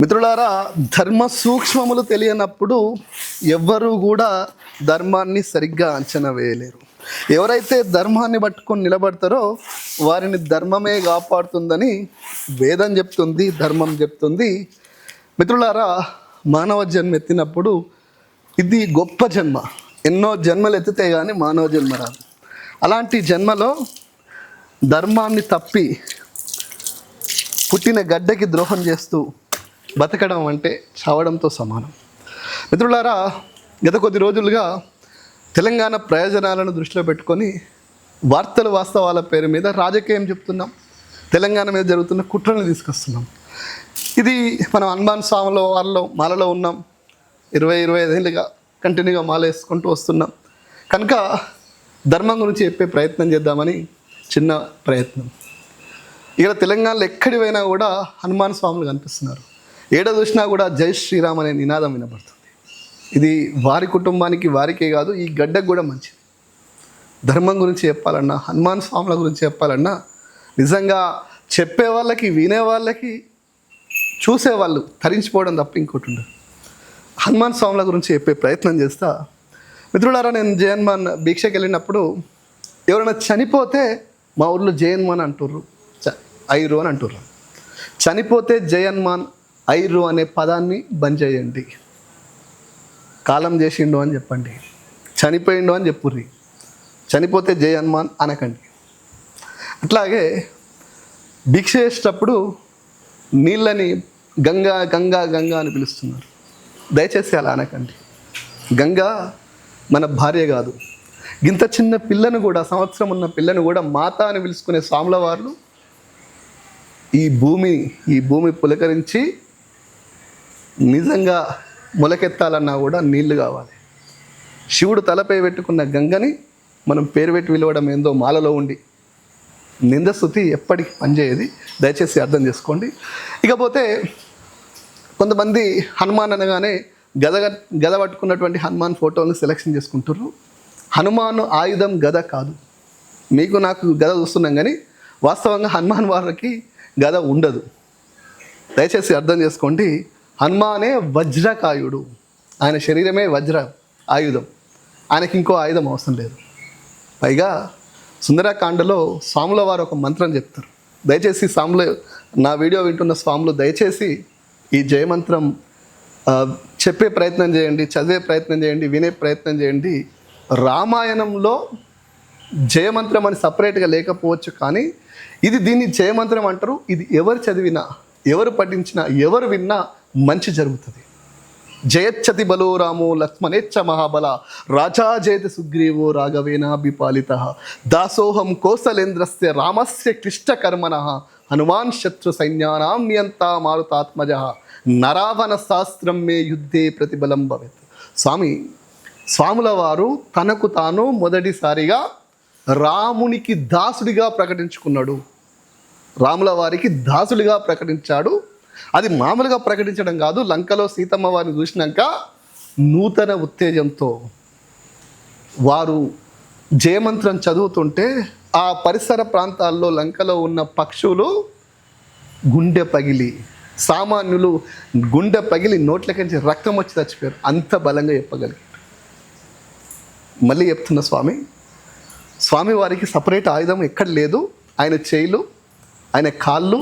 మిత్రులారా, ధర్మ సూక్ష్మములు తెలియనప్పుడు ఎవ్వరూ కూడా ధర్మాన్ని సరిగ్గా అంచనా వేయలేరు. ఎవరైతే ధర్మాన్ని పట్టుకొని నిలబడతారో వారిని ధర్మమే కాపాడుతుందని వేదం చెప్తుంది, ధర్మం చెప్తుంది. మిత్రులారా, మానవ జన్మ ఎత్తినప్పుడు ఇది గొప్ప జన్మ. ఎన్నో జన్మలు ఎత్తితే కానీ మానవ జన్మ రాదు. అలాంటి జన్మలో ధర్మాన్ని తప్పి పుట్టిన గడ్డకి ద్రోహం చేస్తూ బతకడం అంటే చావడంతో సమానం. మిత్రులారా, గత కొద్ది రోజులుగా తెలంగాణ ప్రయోజనాలను దృష్టిలో పెట్టుకొని వార్తలు వాస్తవాల పేరు మీద రాజకీయం చెప్తున్నాం. తెలంగాణ మీద జరుగుతున్న కుట్రలను తీసుకొస్తున్నాం. ఇది మనం హనుమాన్ స్వామిలో వారిలో మాలలో ఉన్నాం. 25 ఏళ్ళుగా కంటిన్యూగా మాల వేసుకుంటూ వస్తున్నాం. కనుక ధర్మం గురించి చెప్పే ప్రయత్నం చేద్దామని చిన్న ప్రయత్నం. ఇక్కడ తెలంగాణలో ఎక్కడి పోయినా కూడా హనుమాన్ స్వాములు కనిపిస్తున్నారు. ఏడ చూసినా కూడా జై శ్రీరామ్ అనే నినాదం వినబడుతుంది. ఇది వారి కుటుంబానికి వారికే కాదు, ఈ గడ్డకు కూడా మంచిది. ధర్మం గురించి చెప్పాలన్నా, హనుమాన్ స్వాముల గురించి చెప్పాలన్నా నిజంగా చెప్పే వాళ్ళకి, వినే వాళ్ళకి, చూసేవాళ్ళు తరించిపోవడం తప్ప ఇంకోటి ఉండదు. హనుమాన్ స్వాముల గురించి చెప్పే ప్రయత్నం చేస్తా. మిత్రులారా, నేను జయన్మాన్ భిక్షకి వెళ్ళినప్పుడు ఎవరైనా చనిపోతే మా ఊర్లో జయన్మాన్ అంటుర్రు, ఐరు అని అంటుర్రు. చనిపోతే జయన్మాన్ ఐరు అనే పదాన్ని బంద్ చేయండి. కాలం చేసిండు అని చెప్పండి, చనిపోయిండు అని చెప్పుర్రి. చనిపోతే జై హనుమాన్ అనకండి. అట్లాగే భిక్ష చేసేటప్పుడు నీళ్ళని గంగా గంగా గంగా అని పిలుస్తున్నారు. దయచేసి అలా అనకండి. గంగా మన భార్య కాదు. ఇంత చిన్న పిల్లను కూడా, సంవత్సరం ఉన్న పిల్లను కూడా మాత అని పిలుచుకునే స్వాముల వారు ఈ భూమి పులకరించి నిజంగా మొలకెత్తాలన్నా కూడా నీళ్లు కావాలి. శివుడు తలపై పెట్టుకున్న గంగని మనం పేరు పెట్టి పిలవడం ఏందో మాలలో ఉండి నిందస్తుతి ఎప్పటికీ పనిచేయేది. దయచేసి అర్థం చేసుకోండి. ఇకపోతే కొంతమంది హనుమాన్ అనగానే గద పట్టుకున్నటువంటి హనుమాన్ ఫోటోలను సెలెక్షన్ చేసుకుంటారు. హనుమాను ఆయుధం గద కాదు. మీకు నాకు గద చూస్తున్నాం కానీ వాస్తవంగా హనుమాన్ వారికి గద ఉండదు. దయచేసి అర్థం చేసుకోండి. హనుమానే వజ్రకాయుడు. ఆయన శరీరమే వజ్ర ఆయుధం. ఆయనకి ఇంకో ఆయుధం అవసరం లేదు. పైగా సుందరకాండలో స్వాముల వారు ఒక మంత్రం చెప్తారు. దయచేసి స్వాములు, నా వీడియో వింటున్న స్వాములు దయచేసి ఈ జయమంత్రం చెప్పే ప్రయత్నం చేయండి, చదివే ప్రయత్నం చేయండి, వినే ప్రయత్నం చేయండి. రామాయణంలో జయమంత్రం అని సపరేట్గా లేకపోవచ్చు, కానీ దీన్ని జయమంత్రం అంటారు. ఇది ఎవరు చదివినా, ఎవరు పఠించినా, ఎవరు విన్నా మంచి జరుగుతుంది. జయచ్చతి బలో రామో లక్ష్మణేచ్చ మహాబల రాజా జయతి సుగ్రీవో రాఘవేనాభిపాలిత దాసోహం కోసలేంద్రస్య రామస్య క్లిష్టకర్మణ హనుమాన్ శత్రు సైన్యానాం నియంతా మారుతాత్మజ నరావణ శాస్త్రం మే యుద్ధే ప్రతిబలం భవేత్. స్వాముల వారు తనకు తాను మొదటిసారిగా రామునికి దాసుడిగా ప్రకటించుకున్నాడు. రాముల వారికి దాసుడిగా ప్రకటించాడు. అది మామూలుగా ప్రకటించడం కాదు. లంకలో సీతమ్మ వారిని చూసినాక నూతన ఉత్తేజంతో వారు జయమంత్రం చదువుతుంటే ఆ పరిసర ప్రాంతాల్లో లంకలో ఉన్న పక్షులు గుండె పగిలి, సామాన్యులు గుండె పగిలి నోట్లకించి రక్తం వచ్చి చచ్చిపోయారు. అంత బలంగా చెప్పగలిగారు. మళ్ళీ చెప్తున్న స్వామి వారికి సపరేట్ ఆయుధం ఎక్కడ లేదు. ఆయన చేయిలు, ఆయన కాళ్ళు,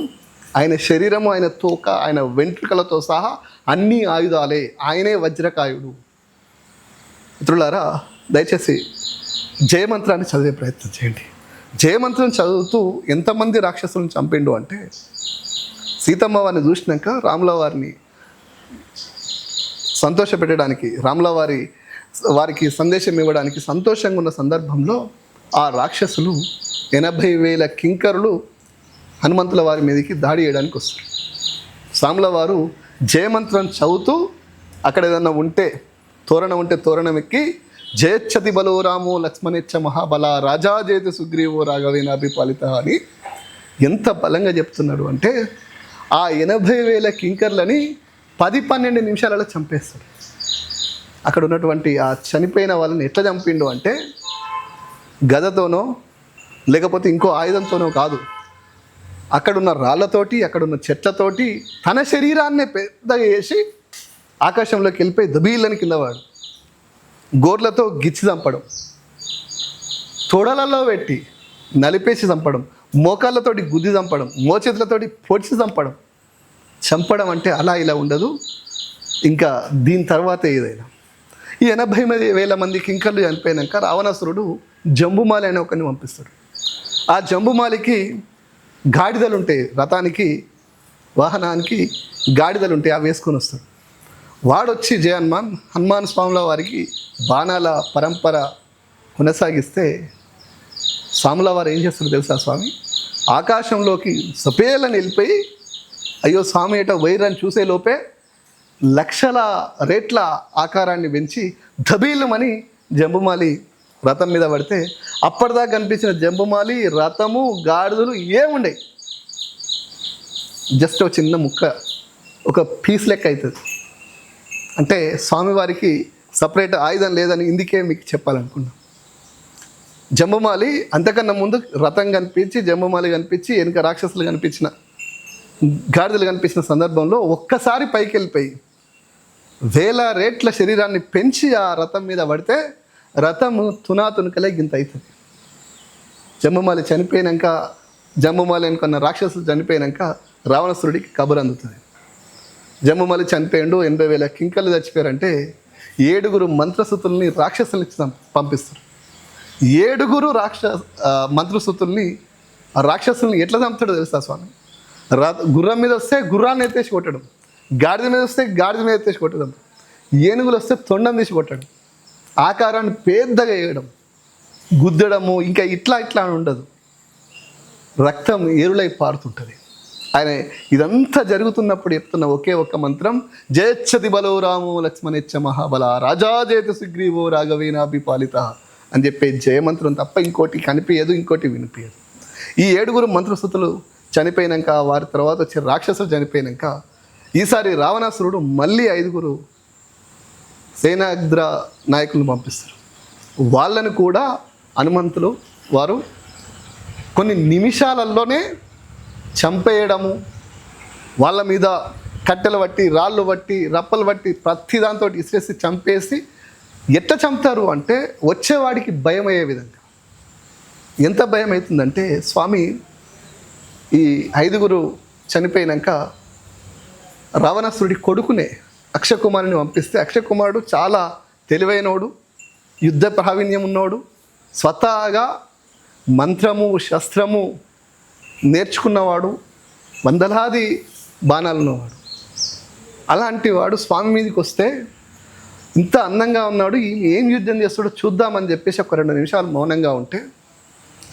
ఆయన శరీరము, ఆయన తోక, ఆయన వెంట్రుకలతో సహా అన్ని ఆయుధాలే. ఆయనే వజ్రకాయుడు. మిత్రులారా, దయచేసి జయమంత్రాన్ని చదివే ప్రయత్నం చేయండి. జయమంత్రం చదువుతూ ఎంతమంది రాక్షసులను చంపిండు అంటే, సీతమ్మ వారిని చూసినాక రాముల వారిని సంతోషపెట్టడానికి, రాముల వారికి సందేశం ఇవ్వడానికి సంతోషంగా ఉన్న సందర్భంలో ఆ రాక్షసులు 80,000 కింకరులు హనుమంతుల వారి మీదకి దాడి చేయడానికి వస్తారు. స్వాముల వారు జయమంత్రం చదువుతూ అక్కడ ఏదన్నా ఉంటే, తోరణం ఉంటే తోరణం ఎక్కి జయచ్చతి బలో రామో లక్ష్మణేచ్చ మహాబల రాజా జయతి సుగ్రీవో రాఘవేనాభిపాలిత అని ఎంత బలంగా చెప్తున్నాడు అంటే, ఆ 80,000 కింకర్లని 10-12 నిమిషాలలో చంపేస్తాడు. అక్కడ ఉన్నటువంటి ఆ చనిపోయిన వాళ్ళని ఎట్లా చంపిండు అంటే, గదతోనో లేకపోతే ఇంకో ఆయుధంతోనో కాదు, అక్కడున్న రాళ్ళతోటి అక్కడున్న చెట్లతోటి తన శరీరాన్నే పెద్దగా వేసి ఆకాశంలోకి వెళ్ళిపోయి దబీలని కిందవాడు. గోర్లతో గిచ్చి చంపడం, తొడలలో పెట్టి నలిపేసి చంపడం, మోకాళ్ళతోటి గుద్ది చంపడం, మోచేతులతోటి పొడిచి చంపడం అంటే అలా ఇలా ఉండదు. ఇంకా దీని తర్వాత ఏదైనా ఈ 80,000 మంది కింకర్లు చనిపోయినాక రావణాసురుడు జంబుమాలి అనే ఒకరిని పంపిస్తాడు. ఆ జంబుమాలికి గాడిదలు ఉంటాయి, రథానికి వాహనానికి గాడిదలు ఉంటాయి, అవి వేసుకొని వస్తాడు. వాడొచ్చి హనుమాన్ స్వాముల వారికి బాణాల పరంపర కొనసాగిస్తే స్వాముల వారు ఏం చేస్తారు తెలుసా స్వామి? ఆకాశంలోకి సపేలని వెళ్ళిపోయి అయ్యో స్వామి ఏటో వైరని చూసే లోపే లక్షల రేట్ల ఆకారాన్ని పెంచి దబీలమని జంబుమాలి రథం మీద పడితే అప్పటిదాకా కనిపించిన జంబుమాలి రథము గాడిదలు ఏముండే, జస్ట్ ఒక చిన్న ముక్క, ఒక పీస్ లెక్క అవుతుంది. అంటే స్వామివారికి సపరేట్ ఆయుధం లేదని ఇందుకే మీకు చెప్పాలనుకున్నాను. జంబుమాలి అంతకన్నా ముందు రథం కనిపించి జంబుమాలి కనిపించి వెనుక రాక్షసులు కనిపించిన గాడిదలు కనిపించిన సందర్భంలో ఒక్కసారి పైకి వెళ్ళిపోయి 1000 రేట్ల శరీరాన్ని పెంచి ఆ రథం మీద పడితే రథము తునాతునకలే గింత అవుతుంది. జంబుమాలి చనిపోయినాక, జంబుమాలి అనుకున్న రాక్షసులు చనిపోయినాక రావణాసురుడికి కబురు అందుతుంది. జంబుమాలి చనిపోయిండు, 80,000 కింకర్లు చచ్చిపోయారంటే 7 మంత్రసుతుల్ని రాక్షసుల్ని పంపిస్తారు. 7 మంత్రసుతుల్ని రాక్షసుల్ని ఎట్లా చంపుతాడో తెలుసా స్వామి? గుర్రం మీద వస్తే గుర్రాన్ని ఎత్తేసి కొట్టడం, గాడిద మీద వస్తే గాడిద మీద ఎత్తేసి కొట్టడం, ఏనుగులు వస్తే తొండం తీసి కొట్టడం, ఆకారాన్ని పెద్దగా వేయడం, గుద్దడము, ఇంకా ఇట్లా అని ఉండదు, రక్తం ఏరులై పారుతుంటుంది. ఆయన ఇదంతా జరుగుతున్నప్పుడు చెప్తున్న ఒకే ఒక్క మంత్రం, జయచ్చతి బలో రామో లక్ష్మణెచ్చ మహాబల రాజా జయత సుగ్రీవో రాఘవేనాభిపాలిత అని చెప్పే జయమంత్రం తప్ప ఇంకోటి కనిపించదు, ఇంకోటి వినిపించదు. ఈ 7 మంత్రస్తుతులు చనిపోయినాక, వారి తర్వాత వచ్చే రాక్షసులు చనిపోయినాక ఈసారి రావణాసురుడు మళ్ళీ 5 సేనాగ్ర నాయకులను పంపిస్తారు. వాళ్ళని కూడా హనుమంతులు వారు కొన్ని నిమిషాలలోనే చంపేయడము, వాళ్ళ మీద కట్టెలు బట్టి, రాళ్ళు బట్టి, రప్పలు బట్టి ప్రతి దాంతో ఇసిరేసి చంపేసి, ఎట్లా చంపుతారు అంటే వచ్చేవాడికి భయం అయ్యే విధంగా. ఎంత భయం అవుతుందంటే స్వామి ఈ 5 చనిపోయినాక రావణాసురుడి కొడుకునే అక్షకుమారుని పంపిస్తే, అక్షకుమారుడు చాలా తెలివైనోడు, యుద్ధ ప్రావీణ్యం ఉన్నోడు, స్వతహాగా మంత్రము శస్త్రము నేర్చుకున్నవాడు, వందలాది బాణాలు ఉన్నవాడు. అలాంటి వాడు స్వామి మీదకి వస్తే ఇంత అందంగా ఉన్నాడు, ఏం యుద్ధం చేస్తాడో చూద్దామని చెప్పేసి ఒక 2 నిమిషాలు మౌనంగా ఉంటే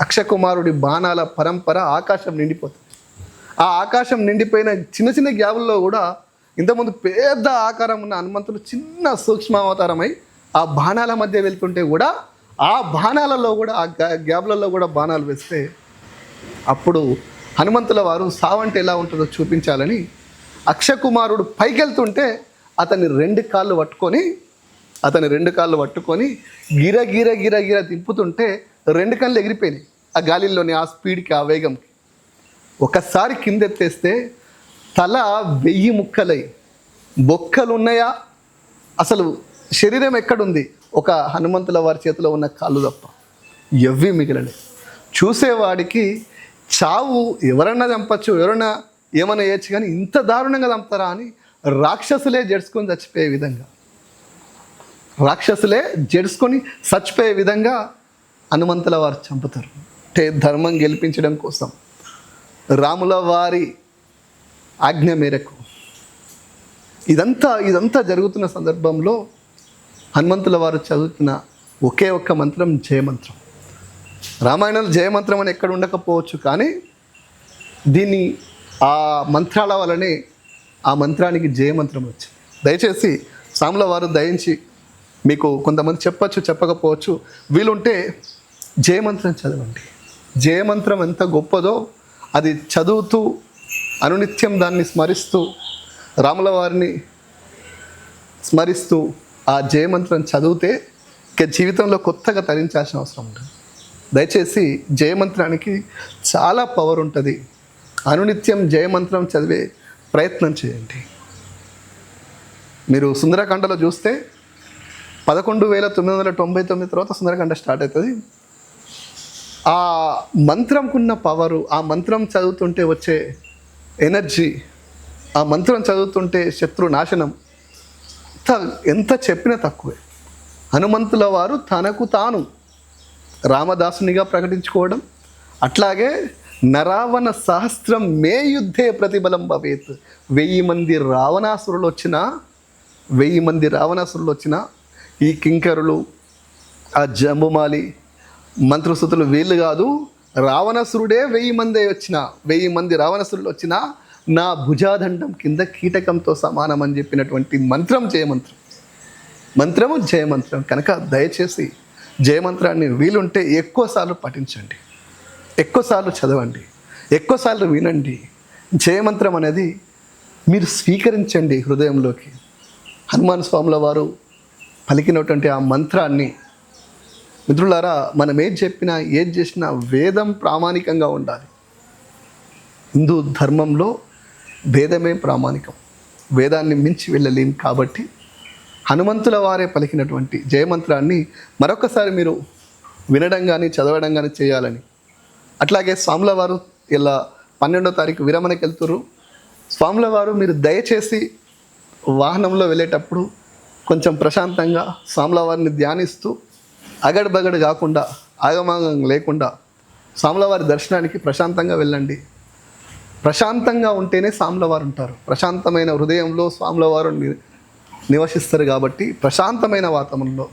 అక్షకుమారుడి బాణాల పరంపర ఆకాశం నిండిపోతుంది. ఆ ఆకాశం నిండిపోయిన చిన్న చిన్న గ్యాబుల్లో కూడా ఇంతకుముందు పెద్ద ఆకారం ఉన్న హనుమంతుడు చిన్న సూక్ష్మావతారమై ఆ బాణాల మధ్య వెళ్తుంటే కూడా ఆ బాణాలలో కూడా ఆ గ్యాబులలో కూడా బాణాలు వేస్తే అప్పుడు హనుమంతుల వారు సావంటే ఎలా ఉంటుందో చూపించాలని అక్షకుమారుడు పైకి వెళ్తుంటే అతని 2 కాళ్ళు పట్టుకొని గిర గిర గిర గిర తిప్పుతుంటే 2 కళ్ళు ఎగిరిపోయినాయి ఆ గాలిలోని, ఆ స్పీడ్కి, ఆ వేగంకి. ఒకసారి కిందెత్తేస్తే తల 1000 ముక్కలై, బొక్కలు ఉన్నాయా, అసలు శరీరం ఎక్కడుంది, ఒక హనుమంతుల వారి చేతిలో ఉన్న కాళ్ళు తప్ప ఎవ్వి మిగిలలేదు. చూసేవాడికి చావు ఎవరన్నా చంపచ్చు, ఎవరన్నా ఏమన్నా చేయొచ్చు, కానీ ఇంత దారుణంగా చంపుతారా అని రాక్షసులే జడుచుకొని చచ్చిపోయే విధంగా హనుమంతుల వారు చంపుతారు. అంటే ధర్మం గెలిపించడం కోసం రాముల వారి ఆజ్ఞ మేరకు ఇదంతా జరుగుతున్న సందర్భంలో హనుమంతుల వారు చదువుతున్న ఒకే ఒక్క మంత్రం జయమంత్రం. రామాయణంలో జయమంత్రం అని ఎక్కడ ఉండకపోవచ్చు, కానీ దీన్ని ఆ మంత్రాల వల్లనే ఆ మంత్రానికి జయమంత్రం వచ్చింది. దయచేసి సాముల వారు దయించి, మీకు కొంతమంది చెప్పచ్చు చెప్పకపోవచ్చు, వీలుంటే జయమంత్రం చదవండి. జయమంత్రం ఎంత గొప్పదో అది చదువుతూ అనునిత్యం దాన్ని స్మరిస్తూ, రాముల వారిని స్మరిస్తూ ఆ జయమంత్రం చదివితే ఇక జీవితంలో కొత్తగా తరించాల్సిన అవసరం ఉంటుంది. దయచేసి జయమంత్రానికి చాలా పవర్ ఉంటుంది. అనునిత్యం జయమంత్రం చదివే ప్రయత్నం చేయండి. మీరు సుందరకాండలో చూస్తే 11,999 తర్వాత సుందరకాండ స్టార్ట్ అవుతుంది. ఆ మంత్రంకున్న పవరు, ఆ మంత్రం చదువుతుంటే వచ్చే ఎనర్జీ, ఆ మంత్రం చదువుతుంటే శత్రు నాశనం ఎంత చెప్పినా తక్కువే. హనుమంతుల వారు తనకు తాను రామదాసునిగా ప్రకటించుకోవడం, అట్లాగే నరావణ సహస్రం మే యుద్ధే ప్రతిబలం భవేత్, 1000 మంది రావణాసురులు వచ్చినా ఈ కింకరులు, ఆ జంబుమాలి మంత్రసుతులు వీళ్ళు కాదు, రావణాసురుడే 1000 మంది రావణాసురులు వచ్చినా నా భుజాదండం కింద కీటకంతో సమానం అని చెప్పినటువంటి మంత్రం జయమంత్రం. మంత్రము జయమంత్రం కనుక దయచేసి జయమంత్రాన్ని వీలుంటే ఎక్కువసార్లు పఠించండి, ఎక్కువసార్లు చదవండి, ఎక్కువసార్లు వినండి. జయమంత్రం అనేది మీరు స్వీకరించండి హృదయంలోకి. హనుమాన్ స్వాముల వారు పలికినటువంటి ఆ మంత్రాన్ని, మిత్రులారా, మనం ఏది చెప్పినా ఏది చేసినా వేదం ప్రామాణికంగా ఉండాలి. హిందూ ధర్మంలో వేదమే ప్రామాణికం, వేదాన్ని మించి వెళ్ళలేం. కాబట్టి హనుమంతుల వారే పలికినటువంటి జయమంత్రాన్ని మరొకసారి మీరు వినడం కానీ చదవడం కానీ చేయాలని. అట్లాగే స్వాముల వారు ఇలా 12వ తారీఖు విరమణకి వెళ్తున్నారు. స్వాముల వారు మీరు దయచేసి వాహనంలో వెళ్ళేటప్పుడు కొంచెం ప్రశాంతంగా స్వాముల వారిని ధ్యానిస్తూ అగడబగడు కాకుండా, ఆగమాగం లేకుండా స్వాముల వారి దర్శనానికి ప్రశాంతంగా వెళ్ళండి. ప్రశాంతంగా ఉంటేనే స్వాముల వారు ఉంటారు. ప్రశాంతమైన హృదయంలో స్వాముల వారు నివసిస్తారు. కాబట్టి ప్రశాంతమైన వాతావరణంలో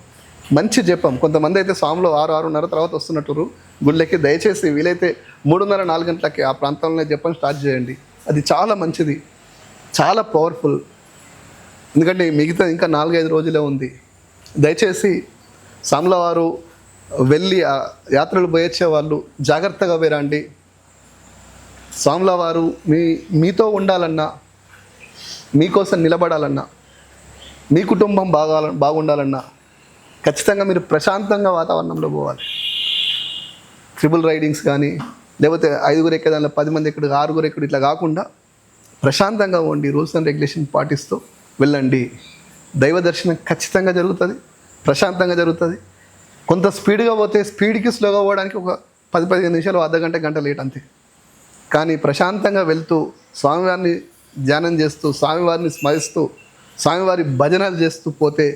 మంచి జపం. కొంతమంది అయితే స్వాములు 6-6:30 తర్వాత వస్తున్నట్టు గుళ్ళకి. దయచేసి వీలైతే 3:30-4 గంటలకి ఆ ప్రాంతంలోనే జపం స్టార్ట్ చేయండి. అది చాలా మంచిది, చాలా పవర్ఫుల్. ఎందుకంటే మిగతా ఇంకా 4-5 రోజులే ఉంది. దయచేసి స్వాముల వారు వెళ్ళి ఆ యాత్రలు పోయొచ్చే వాళ్ళు జాగ్రత్తగా వేరండి. స్వాముల వారు మీతో ఉండాలన్నా, మీకోసం నిలబడాలన్నా, మీ కుటుంబం బాగుండాలన్నా ఖచ్చితంగా మీరు ప్రశాంతంగా వాతావరణంలో పోవాలి. ట్రిపుల్ రైడింగ్స్ కానీ, లేకపోతే 5గురు ఎక్కేదానిలో 10 మంది ఎక్కడు, 6గురు ఎక్కడు, ఇట్లా కాకుండా ప్రశాంతంగా ఉండి రూల్స్ అండ్ రెగ్యులేషన్ పాటిస్తూ వెళ్ళండి. దైవ దర్శనం ఖచ్చితంగా జరుగుతుంది, ప్రశాంతంగా జరుగుతుంది. కొంత స్పీడ్గా పోతే స్పీడ్కి స్లోగా పోవడానికి ఒక 10-15 నిమిషాలు, అర్ధగంట, గంట లేట్ అంతే. కానీ ప్రశాంతంగా వెళ్తూ స్వామివారిని ధ్యానం చేస్తూ, స్వామివారిని స్మరిస్తూ, స్వామివారి భజనలు చేస్తూ పోతే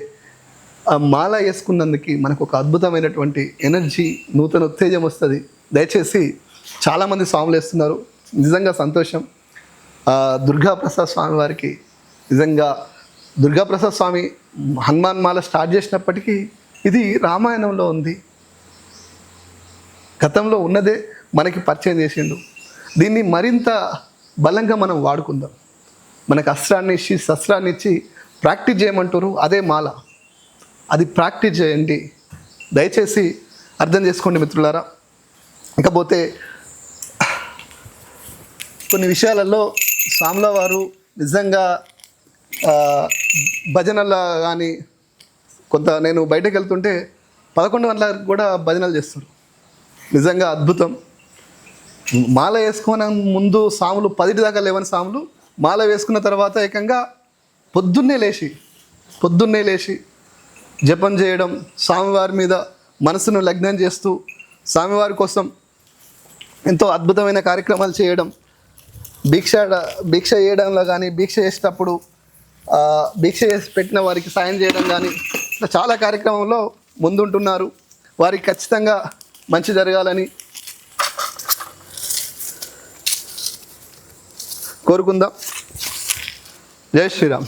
ఆ మాల వేసుకున్నందుకు మనకు ఒక అద్భుతమైనటువంటి ఎనర్జీ, నూతన ఉత్తేజం వస్తుంది. దయచేసి చాలామంది స్వాములు వేస్తున్నారు, నిజంగా సంతోషం. దుర్గాప్రసాద్ స్వామి వారికి నిజంగా, దుర్గాప్రసాద్ స్వామి హనుమాన్ మాల స్టార్ట్ చేసినప్పటికీ ఇది రామాయణంలో ఉంది, గతంలో ఉన్నదే మనకి పరిచయం చేసిండు. దీన్ని మరింత బలంగా మనం వాడుకుందాం. మనకు అస్త్రాన్ని ఇచ్చి శస్త్రాన్ని ఇచ్చి ప్రాక్టీస్ చేయమంటారు, అదే మాల. అది ప్రాక్టీస్ చేయండి. దయచేసి అర్థం చేసుకోండి మిత్రులారా. ఇకపోతే కొన్ని విషయాలలో స్వాముల వారు నిజంగా భజనల కానీ, కొంత నేను బయటకు వెళ్తుంటే 11 గంటలకు కూడా భజనలు చేస్తారు. నిజంగా అద్భుతం. మాల వేసుకున్న ముందు సాములు 10 దాకా లేవని సాములు మాల వేసుకున్న తర్వాత ఏకంగా పొద్దున్నే లేచి జపం చేయడం, స్వామివారి మీద మనసును లగ్నం చేస్తూ స్వామివారి కోసం ఎంతో అద్భుతమైన కార్యక్రమాలు చేయడం, భిక్ష చేయడంలో కానీ, భిక్ష చేసేటప్పుడు భిక్ష చేసి పెట్టిన వారికి సాయం చేయడం కానీ, ఇట్లా చాలా కార్యక్రమంలో ముందుంటున్నారు. వారికి ఖచ్చితంగా మంచి జరగాలని కోరుకుందాం. జై శ్రీరామ్.